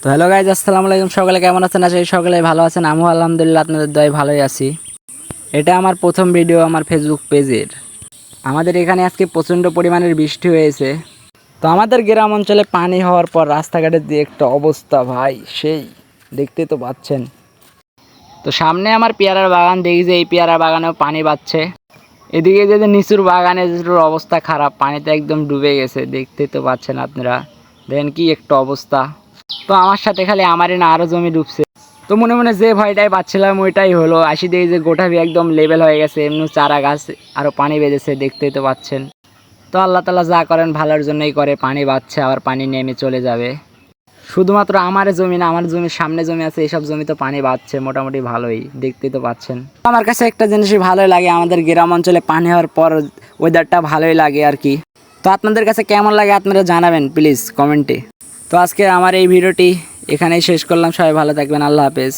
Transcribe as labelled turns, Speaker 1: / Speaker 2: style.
Speaker 1: তো hello guys, আসসালামু আলাইকুম। সকালে কেমন আছেন? আশা করি সকালে ভালো আছেন। আমিও আলহামদুলিল্লাহ আপনাদের দয়ায় ভালোই আছি। এটা আমার প্রথম ভিডিও আমার ফেসবুক পেজের। আমাদের এখানে আজকে প্রচণ্ড পরিমাণের বৃষ্টি হয়েছে। তো আমাদের গ্রাম অঞ্চলে পানি হওয়ার পর রাস্তাঘাটের যে একটা অবস্থা ভাই, সেই দেখতে তো পাচ্ছেন। তো সামনে আমার পেয়ারার বাগান, দেখি যে এই পেয়ারা বাগানেও পানি বাচ্ছে। এদিকে যে নিচুর বাগানের অবস্থা খারাপ, পানিতে একদম ডুবে গেছে, দেখতে তো পাচ্ছেন আপনারা। দেখেন কি একটা অবস্থা। তো আমার সাথে খালি আমারই না, আরও জমি ডুবছে। তো মনে মনে যে ভয়টাই পাচ্ছিলাম ওইটাই হলো। আসি দেখি যে গোটাবি একদম লেভেল হয়ে গেছে, এমনি চারা গাছ আরও পানি বেঁধেছে, দেখতেই তো পাচ্ছেন। তো আল্লাহ তাআলা যা করেন ভালোর জন্যই করে, পানি বাড়ছে আবার পানি নেমে চলে যাবে। শুধুমাত্র আমার জমি না, আমার জমির সামনে জমি আছে, এইসব জমি তো পানি বাড়ছে মোটামুটি ভালোই, দেখতেই তো পাচ্ছেন। আমার কাছে একটা জিনিসই ভালোই লাগে, আমাদের গ্রাম অঞ্চলে পানি হওয়ার পর ওয়েদারটা ভালোই লাগে আর কি। তো আপনাদের কাছে কেমন লাগে আপনারা জানাবেন প্লিজ কমেন্টে। তো আজকে আমার এই ভিডিওটি এখানেই শেষ করলাম। সবাই ভালো থাকবেন, আল্লাহ হাফেজ।